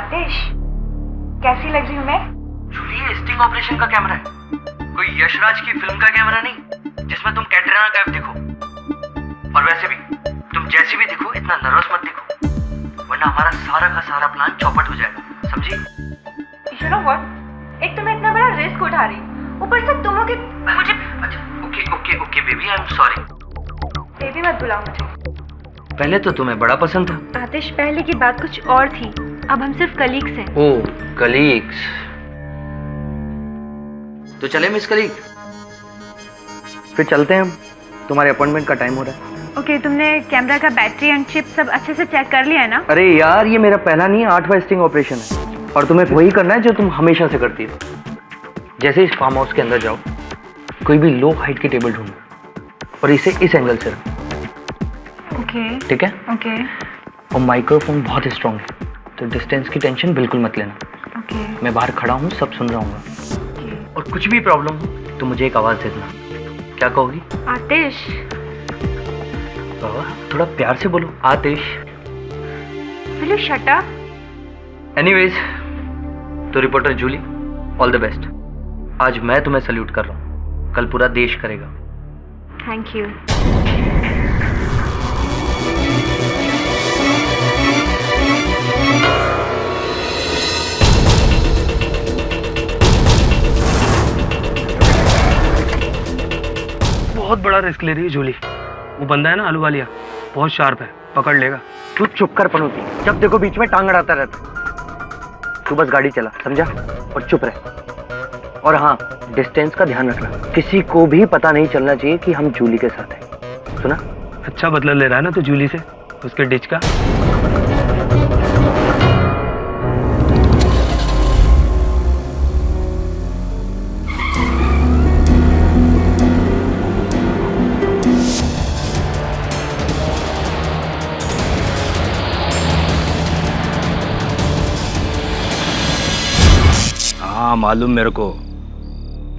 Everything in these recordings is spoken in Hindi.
आतिश, कैसी लग रही हूँ मैं? जूली, ये स्टिंग ऑपरेशन का कैमरा है, कोई यशराज की फिल्म का कैमरा नहीं जिसमें तुम कैटरीना कैफ दिखो। और वैसे भी तुम जैसी भी दिखो इतना नर्वस मत दिखो, वरना हमारा सारा का सारा प्लान चौपट हो जाएगा, समझी? You know what? एक तो मैं इतना बड़ा रिस्क उठा रही, ऊपर से तुम लोग मुझे। अच्छा, okay baby, I am sorry. Baby मत बुलाओ मुझे। पहले तो तुम्हें बड़ा पसंद था। आतिश, पहले की बात कुछ और थी, अब हम सिर्फ कलीग्स हैं। ओह, कलीग्स। तो चले मिस कलीग, फिर चलते हैं हम, तुम्हारे अपॉइंटमेंट का टाइम हो रहा है। ओके, तुमने कैमरा का बैटरी एंड चिप सब अच्छे से चेक कर लिया है ना? अरे यार, ये मेरा पहला नहीं 8वां स्टिंग ऑपरेशन है, और तुम्हें वही करना है जो तुम हमेशा से करती हो। जैसे इस फार्म हाउस के अंदर जाओ, कोई भी लो हाइट की टेबल ढूंढो और इसे इस एंगल से रखो। ओके, ठीक है? ओके, और माइक्रोफोन बहुत स्ट्रॉन्ग है, तो डिस्टेंस की टेंशन बिल्कुल मत लेना। ओके, मैं बाहर खड़ा हूँ, सब सुन रहा हूँ, और कुछ भी प्रॉब्लम हो तो मुझे एक आवाज़ दे देना। क्या कहोगी? आतिश। बाबा, थोड़ा प्यार से बोलो, Atish. Will you shut up? Anyways, तो reporter Julie, all the best. आज मैं तुम्हें सल्यूट कर रहा हूँ, कल पूरा देश करेगा। Thank you. बहुत बड़ा रिस्क ले रही है जूली। वो बंदा है ना आलू वालिया, बहुत शार्प है, पकड़ लेगा। तू चुप कर पनौती, जब देखो बीच में टांग अड़ाता रहता। तू बस गाड़ी चला, समझा? और चुप रह। और हाँ, डिस्टेंस का ध्यान रखना, किसी को भी पता नहीं चलना चाहिए कि हम जूली के साथ हैं, सुना? अच्छा बदला ले रहा है ना तू जूली से, उसके डिच का। हाँ मालूम मेरे को,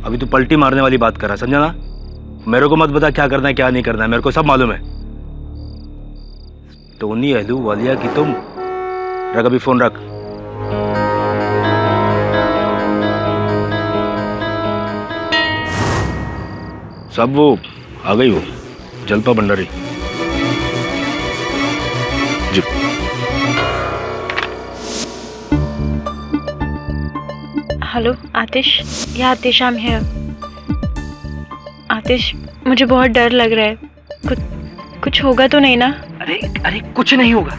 अभी तू पलटी मारने वाली बात कर रहा, समझा ना? मेरे को मत बता क्या करना है क्या नहीं करना है, मेरे को सब मालूम है। टोनी आलू वालिया की तुम रख, अभी फोन रख। सब वो आ गई, वो जलपा भंडारी जी। हेलो आतिश, या आतिश, आई एम हियर। आतिश, मुझे बहुत डर लग रहा है, कुछ होगा तो नहीं ना? अरे कुछ नहीं होगा,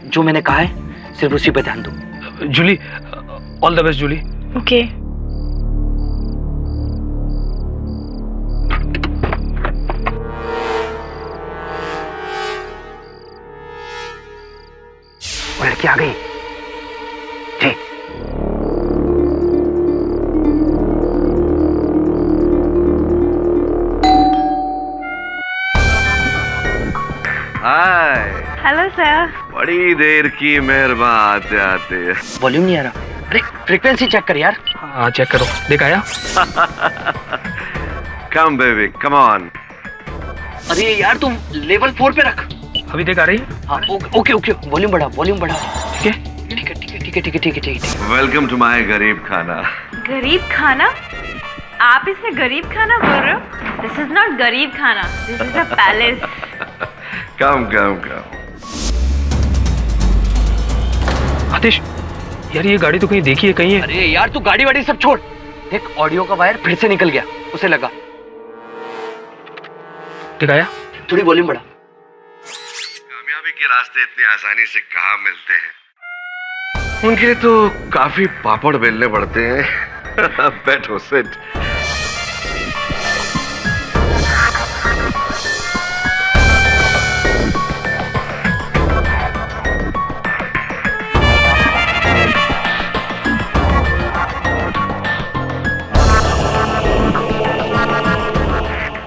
जो मैंने कहा है सिर्फ उसी पे ध्यान दो। Julie, all the best Julie. Okay. वो लड़की आ गई जी। हाय। Hello sir. बड़ी देर की मेहरबान आते आते। वॉल्यूम नहीं आ रहा। अरे फ्रीक्वेंसी चेक कर यार। हाँ चेक करो, देख आया? Come baby, come on. अरे यार तुम लेवल 4 पे रख। अभी देख आ रही? हाँ ओके, वॉल्यूम बढ़ा। ठीक है ठीक है। वेलकम टू माय गरीब खाना। गरीब खाना? आप इसे गरीब खाना बोल रहे हो? दिस इज नॉट गरीब खाना, दिस इज अ पैलेस। कम। आतिश, यार ये गाड़ी तो कहीं देखी है, कहीं है? अरे यार तू गाड़ी वाड़ी सब छोड़, देख ऑडियो का वायर फिर से निकल गया, उसे लगा। दिखाया? थोड़ी वॉल्यूम बढ़ा। कामयाबी के रास्ते इतनी आसानी से कहाँ मिलते हैं, उनके लिए तो काफी पापड़ बेलने पड़ते हैं। बैठो, सिट।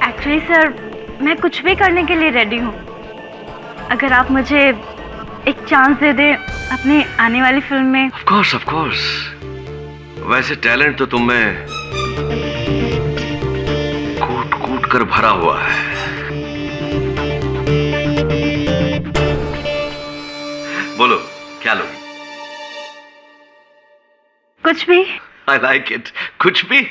एक्चुअली सर, मैं कुछ भी करने के लिए रेडी हूँ, अगर आप मुझे एक चांस दे दें अपनी आने वाली फिल्म में। Of course. वैसे टैलेंट तो तुम में कूट कर भरा हुआ है। बोलो क्या लोगे? कुछ भी। आई लाइक इट, कुछ भी।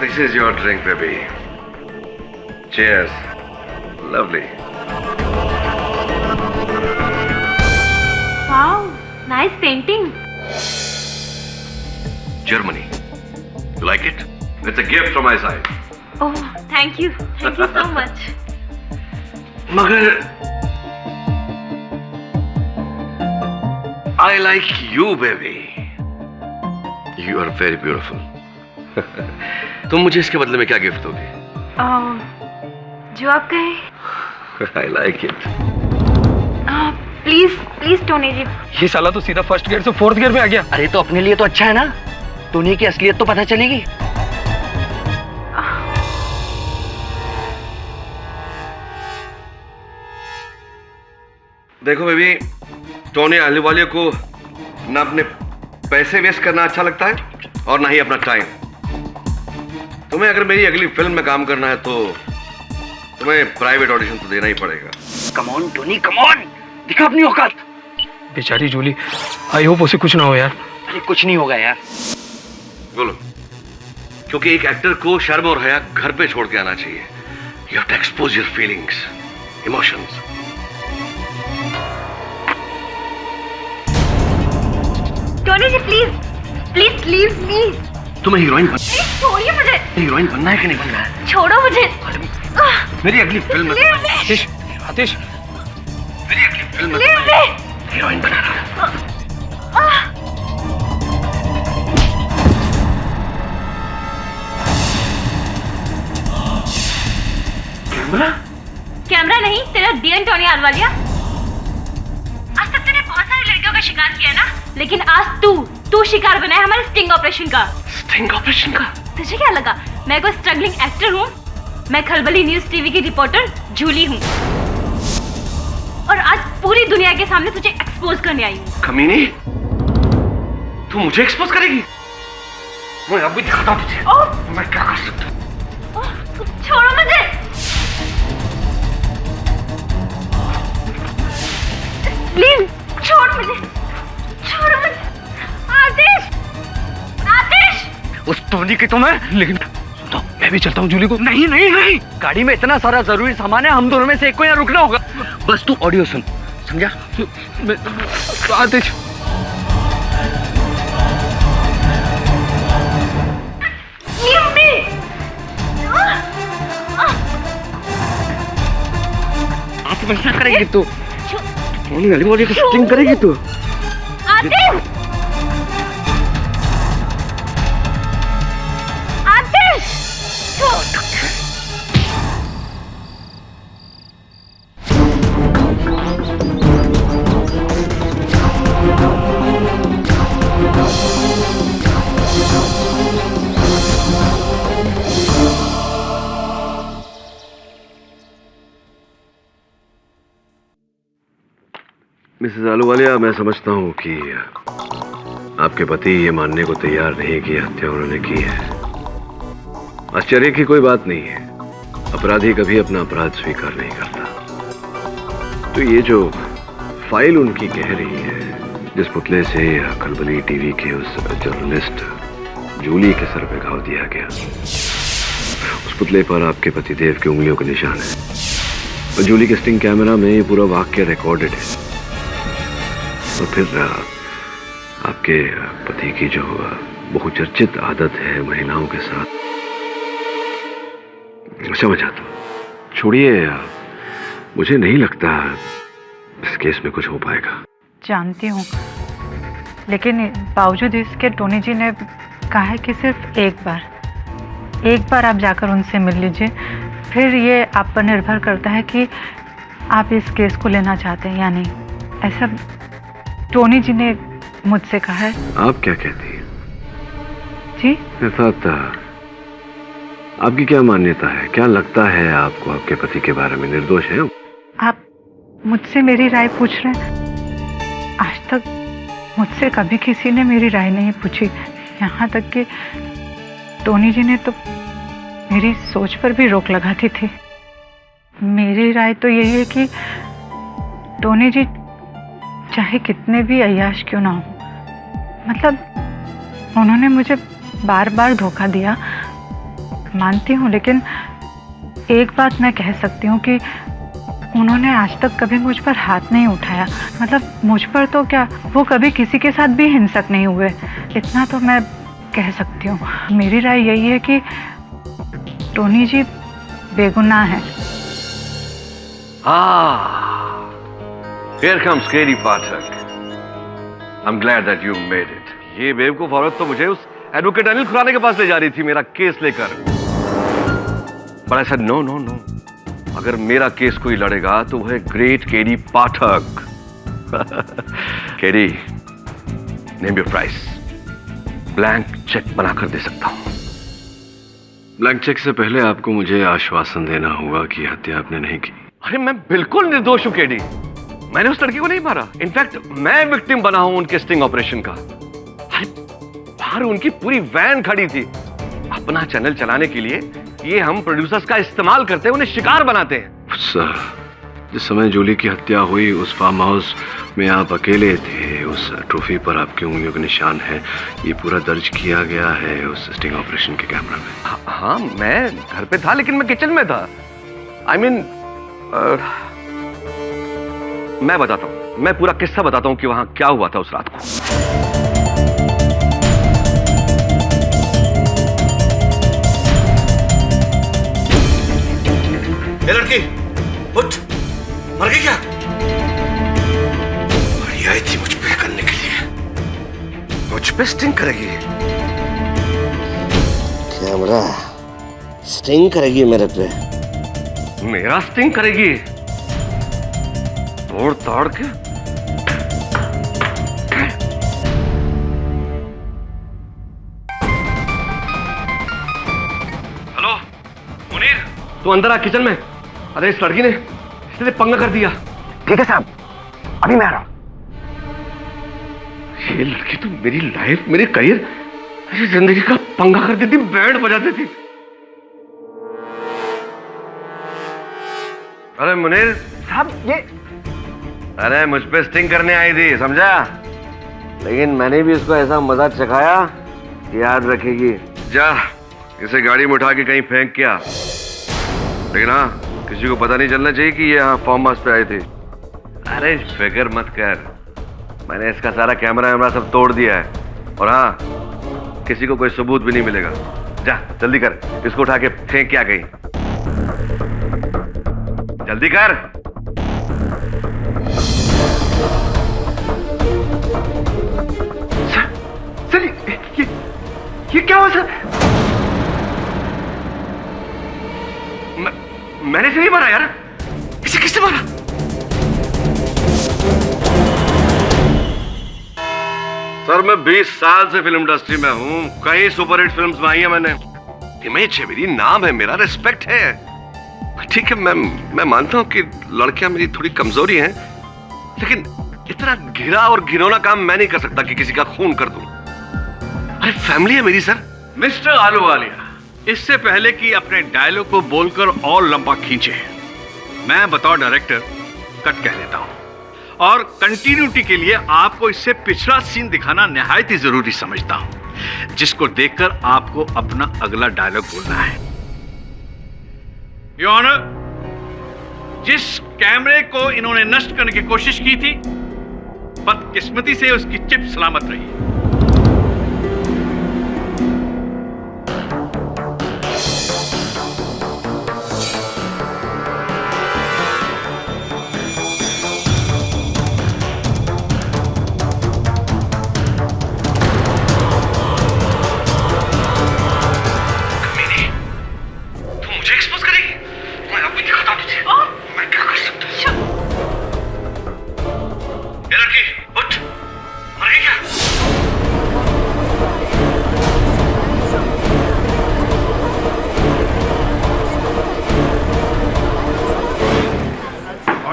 This is your drink, baby. Cheers. Lovely. Wow, nice painting. Germany. You like it? It's a gift from my side. Oh, thank you so much. मगर I like you, baby. You are very beautiful. तुम मुझे इसके बदले में क्या गिफ्ट दोगे? जो आप कहें। I like it. Please Tony ji. ये साला तो सीधा फर्स्ट गियर से फोर्थ गियर में आ गया। अरे तो अपने लिए तो अच्छा है ना, टोनी की असलियत तो पता चलेगी। देखो बेबी, टोनी अहलूवालिया को ना अपने पैसे वेस्ट करना अच्छा लगता है और ना ही अपना टाइम। तुम्हें अगर मेरी अगली फिल्म में काम करना है तो तुम्हें प्राइवेट ऑडिशन तो देना ही पड़ेगा। Come on Tony, come on, दिखा अपनी औकात। बेचारी जूली, आई होप उसे कुछ ना हो यार। अरे कुछ नहीं होगा यार। बोलो, क्योंकि एक एक्टर को शर्म और हया घर पे छोड़ के आना चाहिए। You have to expose your feelings, emotions. Tony ji please leave me. तुम्हें हीरोइन छोड़िए मुझे। हीरोइन बनना है कि नहीं बनना है? छोड़ो मुझे। मेरी अगली फिल्म में आतिश, आतिश, मेरी अगली फिल्म में लीव मी। हीरोइन बना रहा है। कैमरा नहीं, तेरा डीएन टोनी अहलूवालिया। आज तक तूने बहुत सारी लड़कियों का शिकार किया ना, लेकिन आज तू शिकार बना है हमारे स्टिंग ऑपरेशन का। स्टिंग ऑपरेशन का? तुझे क्या लगा मैं कोई स्ट्रगलिंग एक्टर हूँ? मैं खलबली न्यूज टीवी की रिपोर्टर जूली हूँ और आज पूरी दुनिया के सामने तुझे एक्सपोज करने आई हूँ। कमीनी, तू मुझे एक्सपोज करेगी? मैं अब भी दिखाता हूँ तुझे। मैं क्या कर सकता हूँ। छोड़ो मुझे। प्लीज छोड़ मुझे। आतिश। उस टोनी की तो मैं, लेकिन तो मैं भी चलता हूँ जूली को। नहीं, गाड़ी में इतना सारा जरूरी सामान है, हम दोनों में से एक को यहाँ रुकना होगा। बस तू ऑडियो सुन, समझा? आतिश, वैसा करेगी तू? टोनी अहलूवालिया की स्टिंग करेगी तू? आतिश। मिसेस अहलूवालिया, मैं समझता हूँ कि आपके पति ये मानने को तैयार नहीं कि हत्या उन्होंने की है। आश्चर्य की कोई बात नहीं है, अपराधी कभी अपना अपराध स्वीकार नहीं करता। तो ये जो फाइल उनकी कह रही है, जिस पुतले से खलबली टीवी के उस जर्नलिस्ट जूली के सर पे घाव दिया गया, उस पुतले पर आपके पतिदेव की उंगलियों के निशान है और जूली के स्टिंग कैमरा में ये पूरा वाक्य रिकॉर्डेड है। और फिर आपके पति की जो बहुचर्चित आदत है महिलाओं के साथ, समझ आता हूं। छोड़िए, मुझे नहीं लगता इस केस में कुछ हो पाएगा। जानती हूँ, लेकिन बावजूद इसके टोनी जी ने कहा है कि सिर्फ एक बार आप जाकर उनसे मिल लीजिए, फिर ये आप पर निर्भर करता है कि आप इस केस को लेना चाहते हैं या नहीं। ऐसा टोनी जी ने मुझसे कहा है। आप क्या कहती हैं? जी इरफात, आपकी क्या मान्यता है? क्या लगता है आपको आपके पति के बारे में? निर्दोष है? आप मुझसे मेरी राय पूछ रहे हैं? आज तक मुझसे कभी किसी ने मेरी राय नहीं पूछी। यहाँ तक कि टोनी जी ने तो मेरी सोच पर भी रोक लगाती थी। मेरी राय तो यही है कि टोनी जी चाहे कितने भी अय्याश क्यों ना हो, मतलब उन्होंने मुझे बार बार धोखा दिया, मानती हूँ, लेकिन एक बात मैं कह सकती हूँ कि उन्होंने आज तक कभी मुझ पर हाथ नहीं उठाया। मतलब मुझ पर तो क्या, वो कभी किसी के साथ भी हिंसक नहीं हुए, इतना तो मैं कह सकती हूँ। मेरी राय यही है कि टोनी जी बेगुनाह है। Here comes Katie Pathak. I'm glad that you made it. ये बेवकूफ औरत तो मुझे उस एडवोकेट अनिल खुराना के पास ले जा रही थी मेरा केस लेकर। But I said no, no, no. अगर मेरा केस कोई लड़ेगा तो वह है great KD Pathak. KD, name your price. Blank cheque बनाकर दे सकता हूं। ब्लैंक चेक से पहले आपको मुझे आश्वासन देना होगा कि हत्या आपने नहीं की। अरे मैं बिल्कुल निर्दोष हूं केडी। मैंने उस लड़की को नहीं मारा। इनफैक्ट मैं विक्टिम बना हूं उनके स्टिंग ऑपरेशन का। अरे बाहर उनकी पूरी वैन खड़ी थी। अपना चैनल चलाने के लिए ये हम प्रोड्यूसर्स का इस्तेमाल करते हैं, उन्हें शिकार बनाते हैं। जिस समय जूली की हत्या हुई उस फार्म हाउस में आप अकेले थे। उस ट्रॉफी पर आपकी उंगलियों के निशान है। ये पूरा दर्ज किया गया है उस स्टिंग ऑपरेशन के कैमरा में। हाँ, मैं घर पे था लेकिन मैं किचन में था। आई मीन मैं बताता हूँ, मैं पूरा किस्सा बताता हूँ कि वहां क्या हुआ था उस रात को। ये लड़की उठ, मर गई क्या? बड़ी आई थी मुझ पे करने के लिए। मुझ पे स्टिंग करेगी। कैमरा स्टिंग करेगी मेरे पे? मेरा स्टिंग करेगी? तोड़ ताड़ के। हेलो मुनीर, तू अंदर आ किचन में। अरे इस लड़की ने इसने पंगा कर दिया। ठीक है साहब, अभी मैं आ रहा हूं। ये लड़की तो मेरी लाइफ, मेरी करियर, मेरी जिंदगी का पंगा कर देती, बैंड बजा देती। अरे मुनीर साहब ये, अरे मुझ पे स्टिंग करने आई थी, समझा? लेकिन मैंने भी उसको ऐसा मजा चखाया कि याद रखेगी। जा इसे गाड़ी में उठा के कहीं फेंक के आ। लेकिन हाँ, किसी को पता नहीं चलना चाहिए कि ये यहाँ फार्म हाउस पे आए थे। अरे फिक्र मत कर, मैंने इसका सारा कैमरा वैमरा सब तोड़ दिया है। और हाँ, किसी को कोई सबूत भी नहीं मिलेगा। जा जल्दी कर, इसको उठा के फेंक के आ गई। जल्दी कर। सर ये क्या हुआ सर? मैंने इसे नहीं मारा यार। इसे किसने मारा? सर मैं 20 साल से फिल्म इंडस्ट्री में हूं। कई सुपरहिट फिल्म्स में आई है मैंने। इमेज है मेरी, नाम है मेरा, रिस्पेक्ट है। ठीक है, मैं मानता हूं कि लड़कियां मेरी थोड़ी कमजोरी हैं, लेकिन इतना घिरा और घिनौना काम मैं नहीं कर सकता कि किसी का खून कर दूं। अरे फैमिली है मेरी सर। मिस्टर आलूवालिया, इससे पहले कि अपने डायलॉग को बोलकर और लंबा खींचे, मैं बतौर डायरेक्टर कट कह देता हूं और कंटिन्यूटी के लिए आपको इससे पिछला सीन दिखाना निहायत ही जरूरी समझता हूं, जिसको देखकर आपको अपना अगला डायलॉग बोलना है। योर ऑनर, जिस कैमरे को इन्होंने नष्ट करने की कोशिश की थी, बदकिस्मती से उसकी चिप सलामत रही। ये लड़की उठ, मर गई क्या?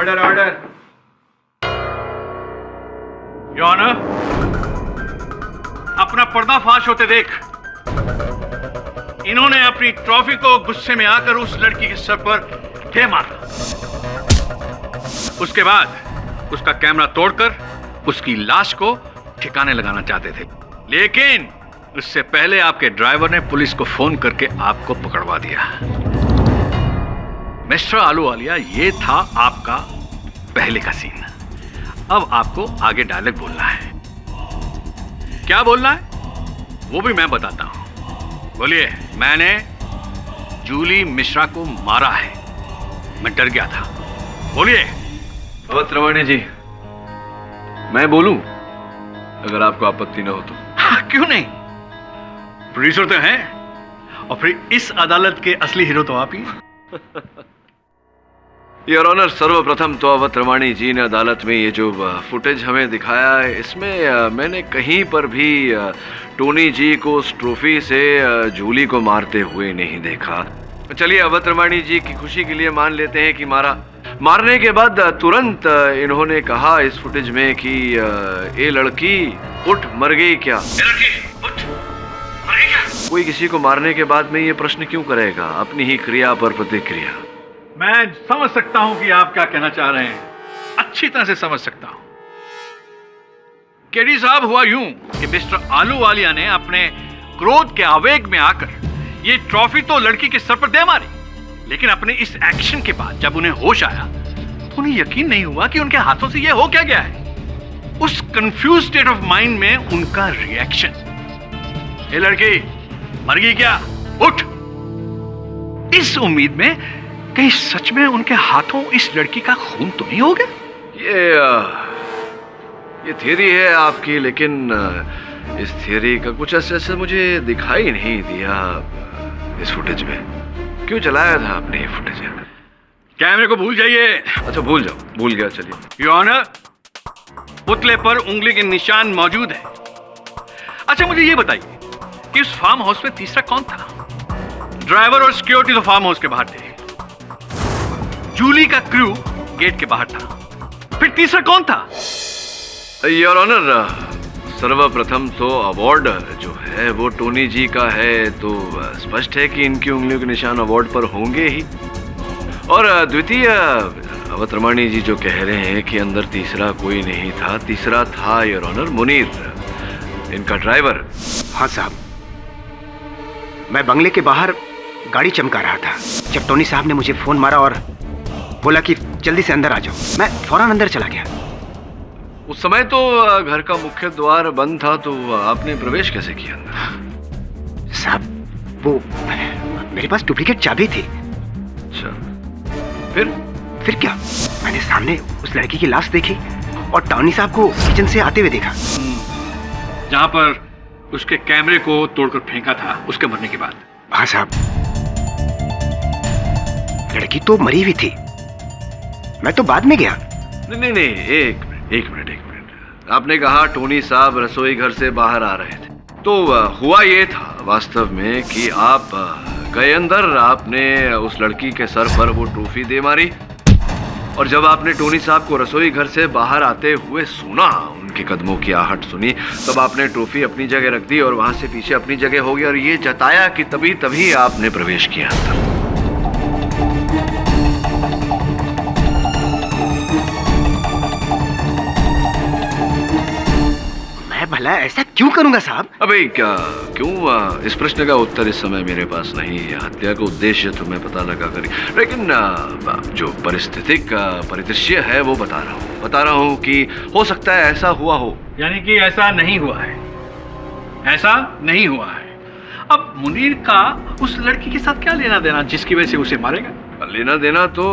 Order order. योर ऑनर, अपना पर्दाफाश होते देख इन्होंने अपनी ट्रॉफी को गुस्से में आकर उस लड़की के सर पर दे मारा। उसके बाद उसका कैमरा तोड़कर उसकी लाश को ठिकाने लगाना चाहते थे, लेकिन उससे पहले आपके ड्राइवर ने पुलिस को फोन करके आपको पकड़वा दिया। मिस्टर आलूवालिया, ये था आपका पहले का सीन। अब आपको आगे डायलॉग बोलना है। क्या बोलना है वो भी मैं बताता हूं। बोलिए। मैंने जूली मिश्रा को मारा है, मैं डर गया था। बोलिए। अवध रवानी जी, मैं बोलूं अगर आपको आपत्ति न हो तो? क्यों नहीं, प्रोड्यूसर तो हैं, और फिर इस अदालत के असली हीरो तो आप ही। योर ऑनर, सर्वप्रथम तो अवध रवानी जी ने अदालत में ये जो फुटेज हमें दिखाया है, इसमें मैंने कहीं पर भी टोनी जी को उस ट्रॉफी से जूली को मारते हुए नहीं देखा। चलिए अवध रवानी जी की खुशी के लिए मान लेते हैं कि मारा। मारने के बाद तुरंत इन्होंने कहा इस फुटेज में कि ये लड़की उठ मर गई क्या? कोई किसी को मारने के बाद में ये प्रश्न क्यों करेगा? अपनी ही क्रिया पर प्रतिक्रिया। मैं समझ सकता हूं कि आप क्या कहना चाह रहे हैं, अच्छी तरह से समझ सकता हूं। केडी साहब, हुआ यूं कि मिस्टर आलूवालिया ने अपने क्रोध के आवेग में आकर ये ट्रॉफी तो लड़की के सर पर दे मारी, लेकिन अपने इस एक्शन के बाद जब उन्हें होश आया तो उन्हें यकीन नहीं हुआ कि उनके हाथों से ये हो क्या गया है। उस कंफ्यूज स्टेट ऑफ माइंड में उनका रिएक्शन, ये लड़की मर गई क्या, उठ, इस उम्मीद में कहीं सच में उनके हाथों इस लड़की का खून तो नहीं हो गया। ये थियरी है आपकी, लेकिन इस थियरी का कुछ ऐसे मुझे दिखाई नहीं दिया इस फुटेज में। क्यों चलाया था आपने ये फुटेज? कैमरे को भूल जाइए। अच्छा भूल जाओ, भूल गया। चलिए। योर ऑनर, पुतले पर उंगली के निशान मौजूद है। अच्छा मुझे ये बताइए कि उस फार्म हाउस में तीसरा कौन था? ड्राइवर और सिक्योरिटी तो फार्म हाउस के बाहर थे, जूली का क्रू गेट के बाहर था, फिर तीसरा कौन था? योर ऑनर, सर्वप्रथम तो अवार्ड जो है वो टोनी जी का है, तो स्पष्ट है कि इनकी उंगलियों के निशान अवार्ड पर होंगे ही। और द्वितीय, अवध रवानी जी जो कह रहे हैं कि अंदर तीसरा कोई नहीं था, तीसरा था योर ऑनर मुनीर, इनका ड्राइवर। हाँ साहब, मैं बंगले के बाहर गाड़ी चमका रहा था जब टोनी साहब ने मुझे फोन मारा और बोला कि जल्दी से अंदर आ जाओ। मैं फौरन अंदर चला गया। उस समय तो घर का मुख्य द्वार बंद था, तो आपने प्रवेश कैसे किया अंदर? साहब वो मेरे पास डुप्लीकेट चाबी थी। अच्छा, फिर क्या? मैंने सामने उस लड़की की लाश देखी और टोनी साहब को किचन से आते हुए देखा। जहां पर उसके कैमरे को तोड़कर फेंका था उसके मरने के बाद। हाँ साहब, लड़की तो मरी हुई थी, मैं तो बाद में गया। नहीं, एक मिनट। आपने कहा टोनी साहब रसोई घर से बाहर आ रहे थे, तो हुआ ये था वास्तव में कि आप गए अंदर, आपने उस लड़की के सर पर वो ट्रॉफी दे मारी, और जब आपने टोनी साहब को रसोई घर से बाहर आते हुए सुना, उनके कदमों की आहट सुनी, तब आपने ट्रॉफी अपनी जगह रख दी और वहां से पीछे अपनी जगह हो गया और ये जताया कि तभी आपने प्रवेश किया अंदर। भला ऐसा क्यों करूंगा साहब? अबे क्यों इस प्रश्न का उत्तर इस समय मेरे पास नहीं है। हत्या का उद्देश्य तो मैं पता लगा करी, लेकिन जो परिस्थितिक परिदृश्य है वो बता रहा हूँ कि हो सकता है ऐसा हुआ हो। यानी कि ऐसा नहीं हुआ है? ऐसा नहीं हुआ है। अब मुनीर का उस लड़की के साथ क्या लेना देना जिसकी वजह से उसे मारेगा? लेना देना तो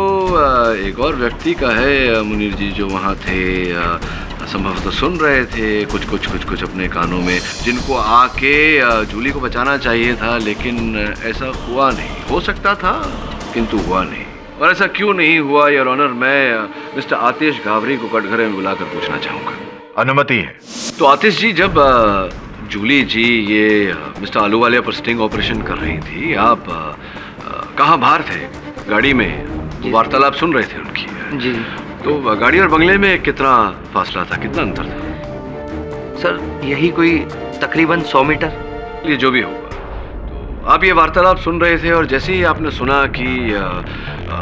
एक और व्यक्ति का है मुनीर जी, जो वहाँ थे, संभवतः सुन रहे थे कुछ अपने कानों में, जिनको आके जूली को बचाना चाहिए था, लेकिन ऐसा हुआ नहीं। हो सकता था किंतु हुआ नहीं। और ऐसा क्यों नहीं हुआ योर ऑनर, मैं मिस्टर आतिश गावरी को कटघरे में बुलाकर पूछना चाहूंगा। अनुमति है। तो आतिश जी, जब जूली जी ये मिस्टर आलूवालिया पर स्टिंग ऑपरेशन कर रही थी, आप कहाँ बाहर थे? गाड़ी में वार्तालाप सुन रहे थे उनकी? जी। तो गाड़ी और बंगले में कितना फासला था, कितना अंतर था? सर यही कोई तकरीबन 100 मीटर। ये जो भी होगा, तो आप ये वार्तालाप सुन रहे थे और जैसे ही आपने सुना कि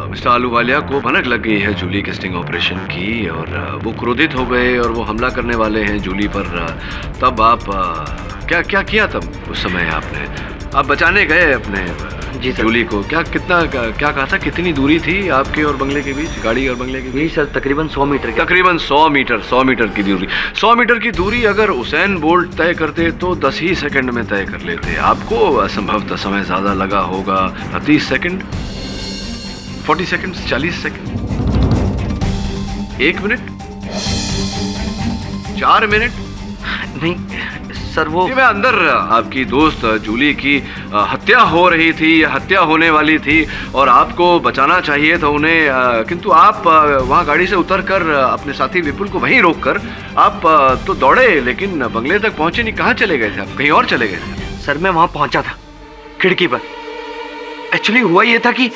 मिस्टर आलूवालिया को भनक लग गई है जूली के स्टिंग ऑपरेशन की और वो क्रोधित हो गए और वो हमला करने वाले हैं जूली पर, तब आप क्या क्या किया तब उस समय आपने? आप बचाने गए अपने जी सर। जूली को। क्या कहा था, कितनी दूरी थी आपके और बंगले के बीच, गाड़ी और बंगले के बीच? यही सर तकरीबन 100 मीटर। तकरीबन 100 मीटर की दूरी। 100 मीटर की दूरी अगर उसैन बोल्ट तय करते तो 10 ही सेकंड में तय कर लेते। आपको असंभवतः समय ज्यादा लगा होगा, 30 second, 40 second, 40 second, 1 minute, 4 minute? नहीं सर, वो मैं अंदर आपकी दोस्त जूली की हत्या हो रही थी, हत्या होने वाली थी और आपको बचाना चाहिए था उन्हें, किंतु आप वहां गाड़ी से उतरकर अपने साथी विपुल को वहीं रोककर आप तो दौड़े, लेकिन बंगले तक पहुंचे नहीं। कहाँ चले गए थे आप? कहीं और चले गए थे? सर मैं वहां पहुंचा था खिड़की पर। एक्चुअली हुआ ये था कि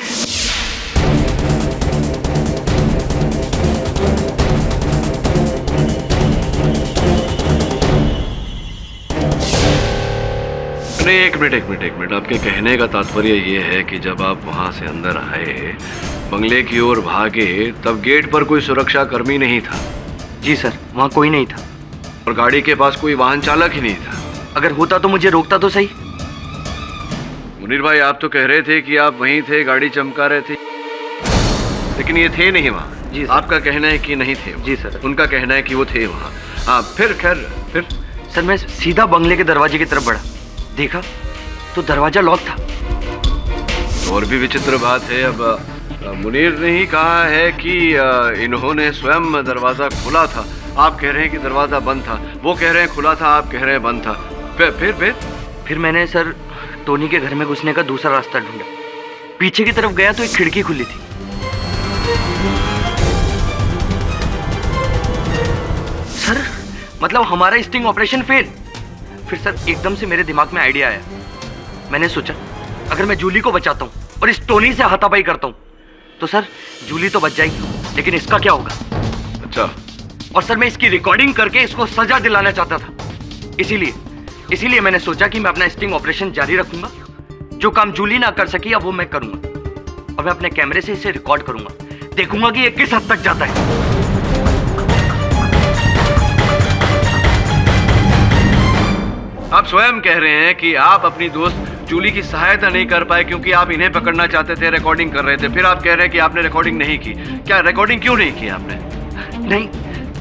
नहीं, एक मिनट। आपके कहने का तात्पर्य ये है कि जब आप वहां से अंदर आए, बंगले की ओर भागे, तब गेट पर कोई सुरक्षा कर्मी नहीं था? जी सर, वहां कोई नहीं था। और गाड़ी के पास कोई वाहन चालक ही नहीं था? अगर होता तो मुझे रोकता तो सही। मुनीर भाई, आप तो कह रहे थे कि आप वहीं थे, गाड़ी चमका रहे थे, लेकिन ये थे नहीं वहाँ। जी सर। आपका कहना है कि नहीं थे? जी सर। उनका कहना है कि वो थे वहाँ। हाँ, फिर सर मैं सीधा बंगले के दरवाजे की तरफ बढ़ा, देखा तो दरवाजा लॉक था। और भी विचित्र बात है, अब मुनीर ने ही कहा है कि इन्होंने स्वयं दरवाजा खोला था। आप कह रहे हैं कि दरवाजा बंद था, वो कह रहे हैं खुला था, आप कह रहे हैं बंद था। फिर मैंने सर टोनी के घर में घुसने का दूसरा रास्ता ढूंढा। पीछे की तरफ गया तो एक खिड़की खुली थी। सर मतलब हमारा स्टिंग ऑपरेशन फेल। फिर सर एकदम से मेरे दिमाग में आइडिया आया। मैंने सोचा अगर मैं जूली को बचाता हूँ और इस टोनी से हाथापाई करता हूँ तो सर जूली तो बच जाएगी, लेकिन इसका क्या होगा? अच्छा। और सर मैं इसकी रिकॉर्डिंग करके इसको सजा दिलाना चाहता था। इसीलिए मैंने सोचा कि मैं अपना स्टिंग ऑपरेशन जारी रखूंगा। जो काम जूली ना कर सकी अब वो मैं करूंगा, और मैं अपने कैमरे से इसे रिकॉर्ड करूंगा। देखूंगा कि ये किस हद तक जाता है। आप स्वयं कह रहे हैं कि आप अपनी दोस्त जूली की सहायता नहीं कर पाए क्योंकि आप इन्हें पकड़ना चाहते थे, रिकॉर्डिंग कर रहे थे। फिर आप कह रहे हैं कि आपने रिकॉर्डिंग नहीं की। क्या रिकॉर्डिंग क्यों नहीं की आपने?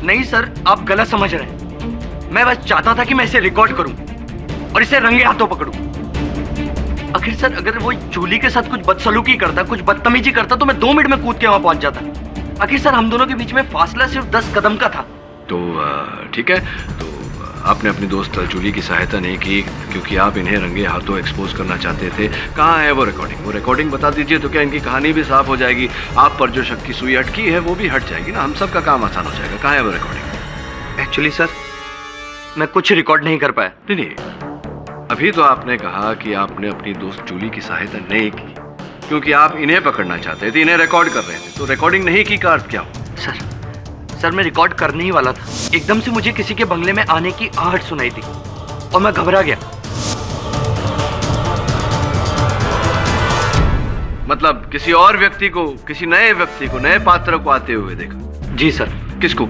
नहीं सर, आप गलत समझ रहे हैं। मैं बस चाहता था कि मैं इसे रिकॉर्ड करूं और इसे रंगे हाथों पकड़ूं। आखिर सर अगर वो जूली के साथ कुछ बदसलूकी करता, कुछ बदतमीजी करता तो मैं 2 मिनट में कूद के वहां पहुंच जाता। आखिर सर हम दोनों के बीच में फासला सिर्फ 10 कदम का था। तो ठीक है, तो आपने अपनी दोस्त जूली की सहायता नहीं की क्योंकि आप इन्हें रंगे हाथों एक्सपोज करना चाहते थे। कहाँ है वो रिकॉर्डिंग? वो रिकॉर्डिंग बता दीजिए तो क्या इनकी कहानी भी साफ हो जाएगी। आप पर जो शक की सुई अटकी है वो भी हट जाएगी ना, हम सबका काम आसान हो जाएगा। कहाँ है वो रिकॉर्डिंग? एक्चुअली सर मैं कुछ रिकॉर्ड नहीं कर पाया। नहीं, अभी तो आपने कहा कि आपने अपनी दोस्त जूली की सहायता नहीं की क्योंकि आप इन्हें पकड़ना चाहते थे, इन्हें रिकॉर्ड कर रहे थे। तो रिकॉर्डिंग नहीं की का अर्थ क्या हो? सर मैं रिकॉर्ड करने ही वाला था। एकदम से मुझे किसी के बंगले में आने की आहट सुनाई थी और मैं घबरा गया। मतलब किसी और व्यक्ति को, किसी नए व्यक्ति को, नए पात्र को आते हुए देखा? जी सर। किसको?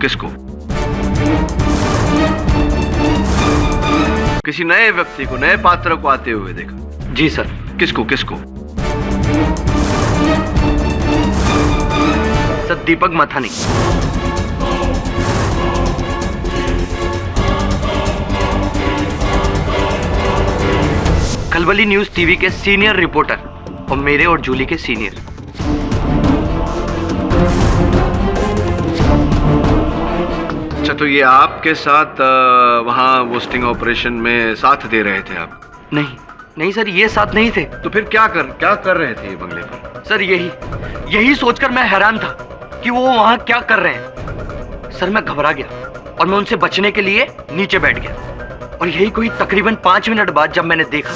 किसी नए व्यक्ति को, नए पात्र को आते हुए देखा? जी सर। किसको? सर दीपक मथानी। खलबली न्यूज टीवी के सीनियर रिपोर्टर और मेरे और जूली के सीनियर। अच्छा, तो ये आपके साथ वहाँ वो स्टिंग ऑपरेशन में साथ दे रहे थे आप? नहीं सर, ये साथ नहीं थे। तो फिर क्या कर रहे थे ये बंगले पर? सर यही सोचकर मैं हैरान था कि वो वहां क्या कर रहे हैं। सर मैं घबरा गया और मैं उनसे बचने के लिए नीचे बैठ गया। और यही कोई तकरीबन 5 मिनट बाद जब मैंने देखा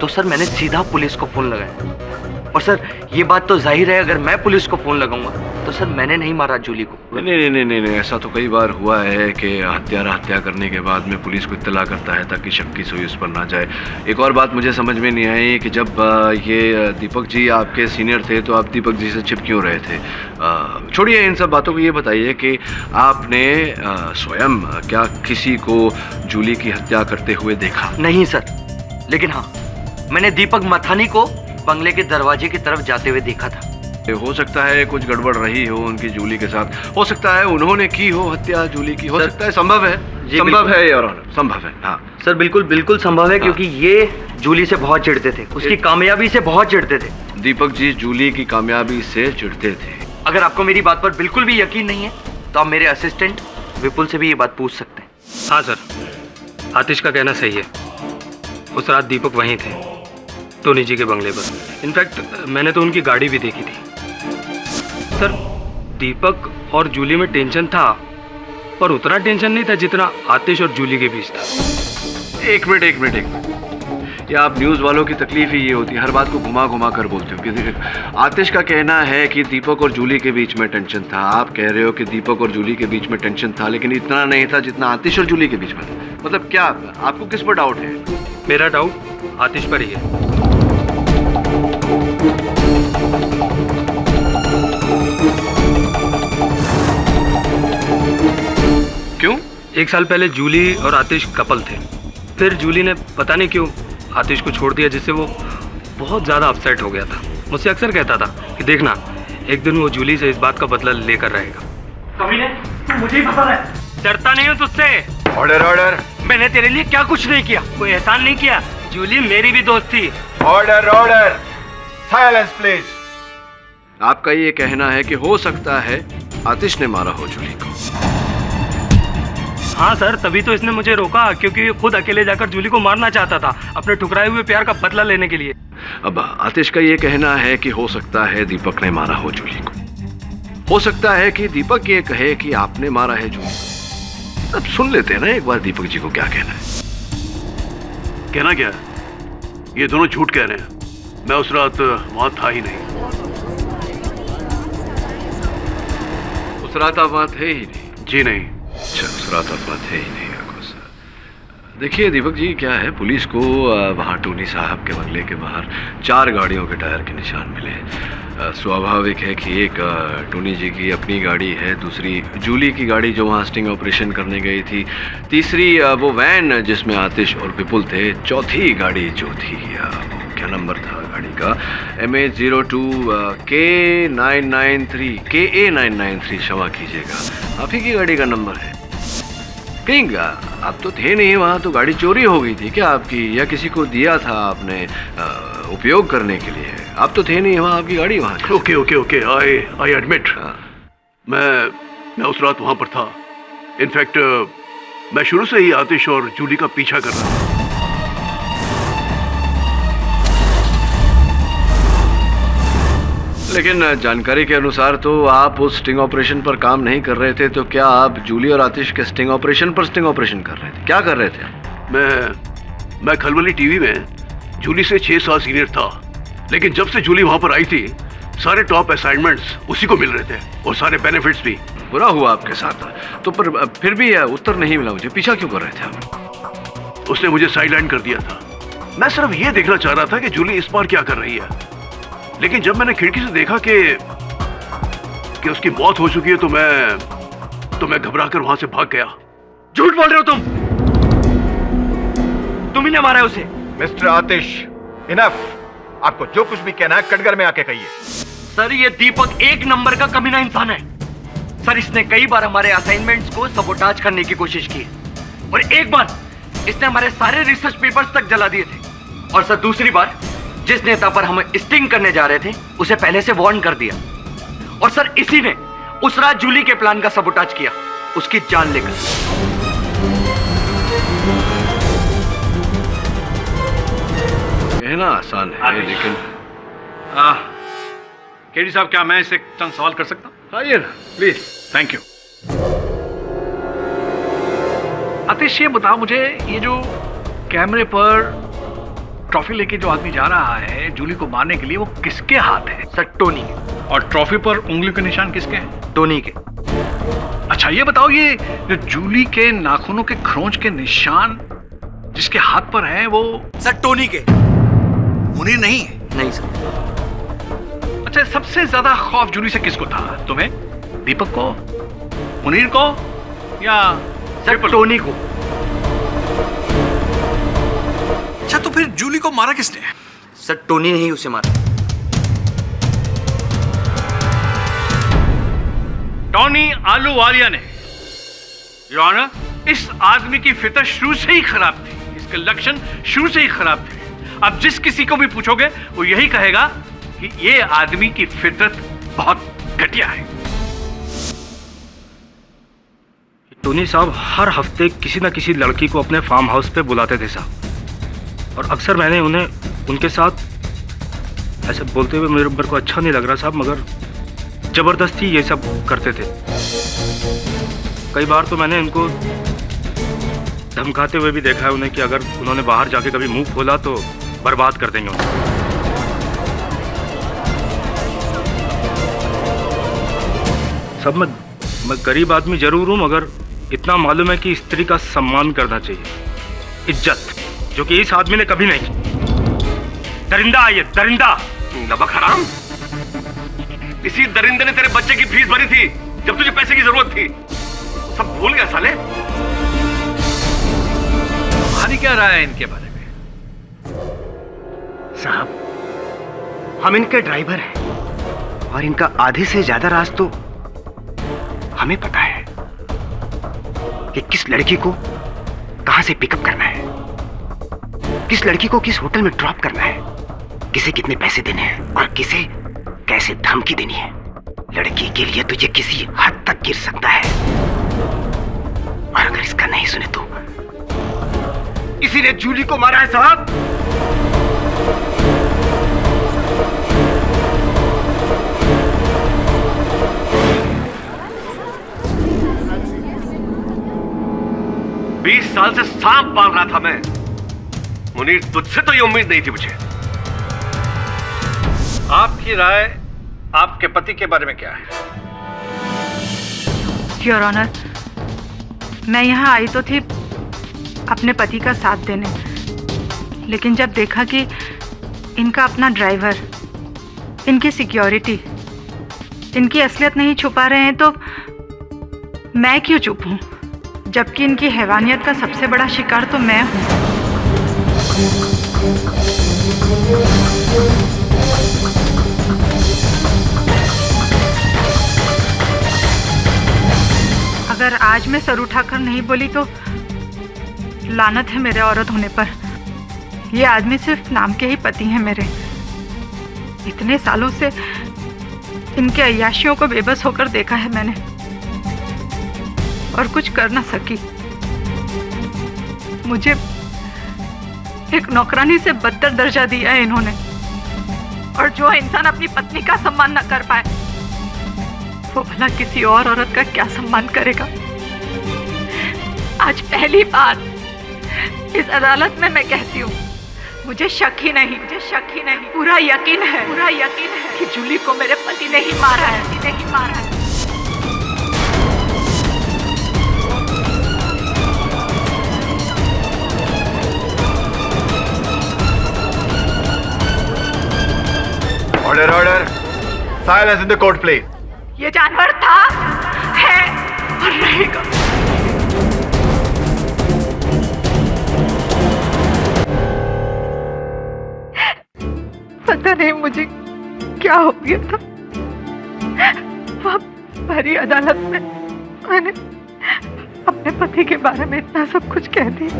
तो सर मैंने सीधा पुलिस को फोन लगाया। और सर ये बात तो जाहिर है, अगर मैं पुलिस को फोन लगाऊंगा तो सर मैंने नहीं मारा जूली को। नहीं, ऐसा तो कई बार हुआ है कि हत्यारा हत्या करने के बाद में पुलिस को इत्तला करता है ताकि शक की सुई उस पर ना जाए। एक और बात मुझे समझ में नहीं आई कि जब ये दीपक जी आपके सीनियर थे तो आप दीपक जी से छिप क्यों रहे थे? छोड़िए इन सब बातों को, ये बताइए कि आपने स्वयं क्या किसी को जूली की हत्या करते हुए देखा? नहीं सर, लेकिन हाँ, मैंने दीपक मथानी को बंगले के दरवाजे की तरफ जाते हुए देखा था। हो सकता है कुछ गड़बड़ रही हो उनकी जूली के साथ, हो सकता है उन्होंने की हो हत्या जूली की, हो सकता है, संभव है, संभव है योर ऑनर, संभव है। हाँ सर बिल्कुल संभव है, क्योंकि ये जूली से बहुत चिढ़ते थे, उसकी कामयाबी से बहुत चिढ़ते थे। दीपक जी जूली की कामयाबी से चिढ़ते थे। अगर आपको मेरी बात पर बिल्कुल भी यकीन नहीं है तो आप मेरे असिस्टेंट विपुल से भी ये बात पूछ सकते हैं। हाँ सर, आतिश का कहना सही है। उस रात दीपक वहीं थे, टोनी जी के बंगले पर। इनफैक्ट मैंने तो उनकी गाड़ी भी देखी थी। सर दीपक और जूली में टेंशन था, पर उतना टेंशन नहीं था जितना आतिश और जूली के बीच था। एक मिनट, ये आप न्यूज़ वालों की तकलीफ ही ये होती है, हर बात को घुमा कर बोलते हो। कि आतिश का कहना है कि दीपक और जूली के बीच में टेंशन था, आप कह रहे हो कि दीपक और जूली के बीच में टेंशन था, लेकिन इतना नहीं था जितना आतिश और जूली के बीच में था। मतलब क्या आपको किस पर डाउट है? मेरा डाउट आतिश पर ही है। क्यों? एक साल पहले जूली और आतिश कपल थे, फिर जूली ने पता नहीं क्यों आतिश को छोड़ दिया, जिससे वो बहुत ज़्यादा अपसेट हो गया था। मुझसे अक्सर कहता था कि देखना एक दिन वो जूली से इस बात का बदला लेकर रहेगा। कमीने, तू मुझे ही पता है, डरता नहीं हूँ तुझसे। ऑर्डर। मैंने तेरे लिए क्या कुछ नहीं किया, कोई एहसान नहीं किया। जूली मेरी भी दोस्त थी। ऑर्डर। Silence please. आपका ये कहना है कि हो सकता है आतिश ने मारा हो जूली को? हाँ सर, तभी तो इसने मुझे रोका, क्योंकि खुद अकेले जाकर जूली को मारना चाहता था, अपने ठुकराए हुए प्यार का बदला लेने के लिए। अब आतिश का ये कहना है कि हो सकता है दीपक ने मारा हो जूली को। हो सकता है कि दीपक ये कहे कि आपने मारा है जूली को। अब सुन लेते हैं ना एक बार दीपक जी को क्या कहना है। कहना क्या? ये दोनों झूठ कह रहे हैं। मैं उस रात वहां था ही नहीं। उस रात आप वहां थे ही नहीं? जी नहीं। अच्छा, उस रात आप वहां थे ही नहीं। देखिए दीपक जी, क्या है, पुलिस को वहाँ टोनी साहब के बंगले के बाहर 4 गाड़ियों के टायर के निशान मिले। स्वाभाविक है कि एक टोनी जी की अपनी गाड़ी है, दूसरी जूली की गाड़ी जो वहाँ स्टिंग ऑपरेशन करने गई थी, तीसरी वो वैन जिसमें आतिश और विपुल थे, चौथी गाड़ी जो थी क्या नंबर था गाड़ी का? MH02 KA993 क्षमा कीजिएगा, आप ही की गाड़ी का नंबर है। कहीं आप तो थे नहीं वहाँ, तो गाड़ी चोरी हो गई थी क्या आपकी, या किसी को दिया था आपने उपयोग करने के लिए? आप तो थे नहीं वहाँ, आपकी गाड़ी वहाँ। ओके, आई एडमिट, मैं उस रात वहाँ पर था। इनफैक्ट मैं शुरू से ही आतिश और जूली का पीछा कर रहा था। लेकिन जानकारी के अनुसार तो आप उस स्टिंग ऑपरेशन पर काम नहीं कर रहे थे, तो क्या आप जूली और आतिश के स्टिंग ऑपरेशन कर रहे थे? क्या कर रहे थे? मैं खलबली टीवी में जूली से 6 साल सीनियर था, लेकिन जब से जूली वहां पर आई थी सारे टॉप असाइनमेंट्स उसी को मिल रहे थे और सारे बेनिफिट्स भी। बुरा हुआ आपके साथ, तो पर फिर भी उत्तर नहीं मिला मुझे, पीछा क्यों कर रहे थे आप? उसने मुझे साइडलाइन कर दिया था। मैं सिर्फ ये देखना चाह रहा था कि जूली इस बार क्या कर रही है, लेकिन जब मैंने खिड़की से देखा कि उसकी मौत हो चुकी है तो मैं घबराकर वहां से भाग गया। झूठ बोल रहे हो तुम ही ने मारा है उसे। मिस्टर आतिश, इनफ। आपको जो कुछ भी कहना है कटघर में आके कहिए। सर ये दीपक एक नंबर का कमीना इंसान है। सर इसने कई बार हमारे असाइनमेंट्स को सबोटाज करने की कोशिश की, और एक बार इसने हमारे सारे रिसर्च पेपर्स तक जला दिए थे, और सर दूसरी बार जिस नेता पर हम स्टिंग करने जा रहे थे उसे पहले से वार्न कर दिया, और सर इसी ने उस रात जूली के प्लान का सबोटाज किया, उसकी जान लेकर। कहना आसान है, लेकिन केडी साहब, क्या मैं इससे चंद सवाल कर सकता हूँ? आइए ना प्लीज। Thank you. आतिश, ये बताओ मुझे, ये जो कैमरे पर ट्रॉफी लेके जो आदमी जा रहा है जूली को मारने के लिए, वो किसके हाथ है? सर टोनी के। और ट्रॉफी पर उंगली के निशान किसके हैं? टोनी के। अच्छा ये बताओ, ये जो जूली के नाखूनों के खरोंच के निशान जिसके हाथ पर है वो? सर टोनी के। मुनीर नहीं है? नहीं सर। अच्छा, सबसे ज्यादा खौफ जूली से किसको था? तुम्हें, दीपक को, मुनीर को, या सर टोनी को। अच्छा, तो फिर जूली को मारा किसने? सर टोनी ने ही उसे मारा। टोनी आलूवालिया ने। योर ऑनर, इस आदमी की फितरत शुरू से ही खराब थी, इसके लक्षण शुरू से ही खराब थे। अब जिस किसी को भी पूछोगे वो यही कहेगा कि ये आदमी की फितरत बहुत घटिया है। टोनी साहब हर हफ्ते किसी न किसी लड़की को अपने फार्म हाउस पे बुलाते थे साहब, और अक्सर मैंने उन्हें उनके साथ ऐसे बोलते हुए मेरे को अच्छा नहीं लग रहा साहब, मगर जबरदस्ती ये सब करते थे। कई बार तो मैंने इनको धमकाते हुए भी देखा है उन्हें कि अगर उन्होंने बाहर जाके कभी मुंह खोला तो बर्बाद कर देंगे उन्हें। सब मैं गरीब आदमी जरूर हूं, मगर इतना मालूम है कि स्त्री का सम्मान करना चाहिए, इज्जत, जो कि इस आदमी ने कभी नहीं की। दरिंदा है ये, दरिंदा। नमक हराम, इसी दरिंदे ने तेरे बच्चे की फीस भरी थी जब तुझे पैसे की जरूरत थी। सब भूल गया साले। तुम्हारी क्या राय है इनके बारे में? साहब, हम इनके ड्राइवर हैं और इनका आधे से ज्यादा राज तो हमें पता है कि किस लड़की को कहां से पिकअप करना है, किस लड़की को किस होटल में ड्रॉप करना है, किसे कितने पैसे देने हैं और किसे कैसे धमकी देनी है। लड़की के लिए तुझे किसी हद तक गिर सकता है, और अगर इसका नहीं सुने तो इसी ने जूली को मारा है साहब। बीस साल से सांप पाल रहा था मैं। मुनीर, तुझसे तो ये उम्मीद नहीं थी मुझे। आपकी राय आपके पति के बारे में क्या है? योर ऑनर, मैं यहाँ आई तो थी अपने पति का साथ देने, लेकिन जब देखा कि इनका अपना ड्राइवर, इनकी सिक्योरिटी, इनकी असलियत नहीं छुपा रहे हैं, तो मैं क्यों चुप हूँ, जबकि इनकी हैवानियत का सबसे बड़ा शिकार तो मैं हूँ। अगर आज मैं सर उठाकर नहीं बोली तो लानत है मेरे औरत होने पर। ये आदमी सिर्फ नाम के ही पति हैं मेरे। इतने सालों से इनके अय्याशियों को बेबस होकर देखा है मैंने, और कुछ कर ना सकी। मुझे एक नौकरानी से बदतर दर्जा दिया है इन्होंने, और जो इंसान अपनी पत्नी का सम्मान न कर पाए वो भला किसी और औरत का क्या सम्मान करेगा। आज पहली बार इस अदालत में मैं कहती हूँ, मुझे शक ही नहीं, पूरा यकीन है कि जूली को मेरे पति ने ही मारा है। Order, silence in the court please. ये जानवर था, है और रहेगा। पता नहीं मुझे क्या हो गया था। वहाँ भरी अदालत में मैंने अपने पति के बारे में इतना सब कुछ कह दिया।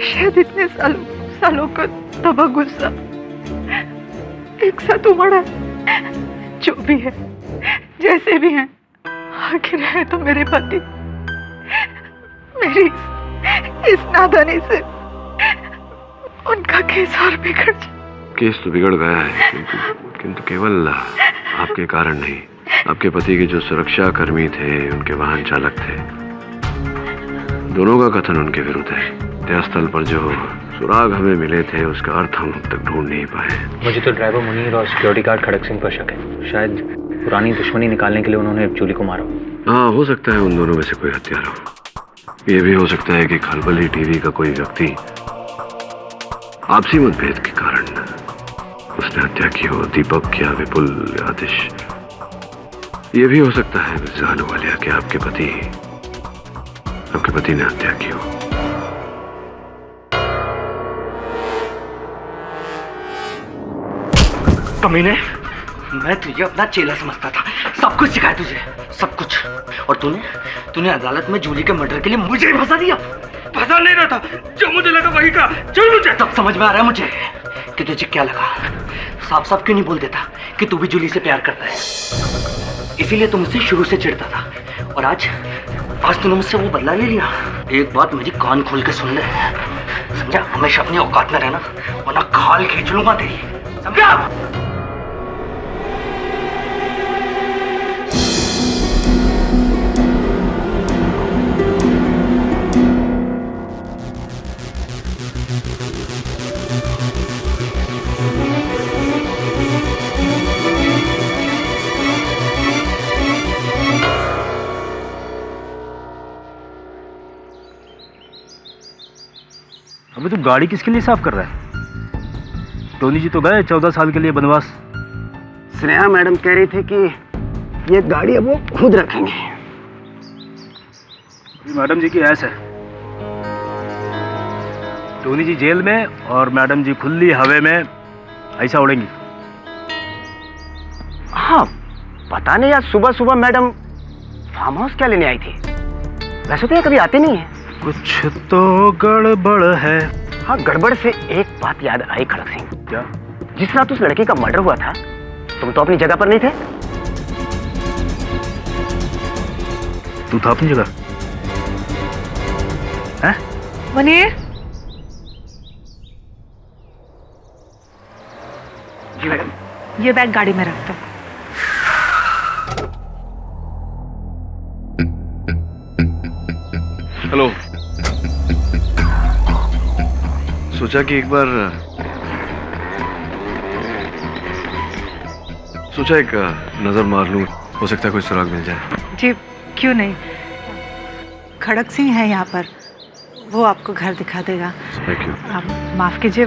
शायद इतने सालों का तबाह गुस्सा एक साथ उमड़ा। जो भी है, जैसे भी हैं, आखिर है तो मेरे पति। मेरी इस नादानी से उनका केस और बिगड़ जाए। केस तो बिगड़ गया है, किंतु केवल आपके कारण नहीं। आपके पति के जो सुरक्षा कर्मी थे, उनके वाहन चालक थे, दोनों का कथन उनके विरुद्ध है। हत्यास्थल पर जो सुराग हमें मिले थे उसका अर्थ हम अब तक ढूंढ नहीं पाए। मुझे तो ड्राइवर मुनीर और सिक्योरिटी गार्ड खड़क सिंह पर शक है। शायद पुरानी दुश्मनी निकालने के लिए उन्होंने जूली को मारा। हाँ, हो सकता है उन दोनों में से कोई हत्यारा हो। ये भी हो सकता है कि खलबली टीवी का कोई व्यक्ति आपसी मतभेद के कारण उसने हत्या की हो। दीपक या विपुल या आतिश। ये भी हो सकता है मिसेस अहलूवालिया कि आपके पति ने हत्या की हो। कमीने, मैं तुझे अपना चेला समझता था। सब कुछ सिखाया तुझे, सब कुछ। और तूने अदालत में जूली के मर्डर के लिए मुझे ही फंसा दिया। फंसा नहीं रहा था, जो मुझे लगा वही का। चल मुझे तब समझ में आ रहा है मुझे कि तुझे क्या लगा। साफ साफ क्यों नहीं बोल देता कि तू भी जूली से प्यार करता है। इसीलिए तू मुझसे शुरू से चिढ़ता था। और आज तूने मुझसे वो बदला ले लिया। एक बात मेरी कान खोल के सुन ले, समझा? हमेशा अपनी औकात में रहना, वरना खाल खींच लूंगा तेरी, समझा? अबे तू गाड़ी किसके लिए साफ कर रहा है? टोनी जी तो गए 14 साल के लिए बनवास। स्नेहा मैडम कह रही थी कि ये गाड़ी अब वो खुद रखेंगे। मैडम जी की ऐस है। टोनी जी जेल में और मैडम जी खुली हवा में ऐसा उड़ेंगी। हाँ, पता नहीं आज सुबह सुबह मैडम फार्म हाउस क्या लेने आई थी। वैसे तो ये कभी आती नहीं है। कुछ तो गड़बड़ है। हाँ, गड़बड़ से एक बात याद आई खड़क सिंह। क्या? जिस रात उस लड़की का मर्डर हुआ था, तुम तो अपनी जगह पर नहीं थे। तू था अपनी जगह? हैं? मुनीर, जी मैडम। ये बैग गाड़ी में रख दो। हेलो। सोचा कि एक नजर मार लूं, हो सकता है कोई सुराग मिल जाए। जी क्यों नहीं, खड़क सिंह है यहाँ पर, वो आपको घर दिखा देगा। Thank you. आप माफ कीजिए,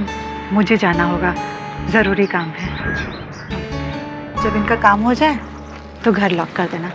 मुझे जाना होगा, ज़रूरी काम है। जब इनका काम हो जाए तो घर लॉक कर देना।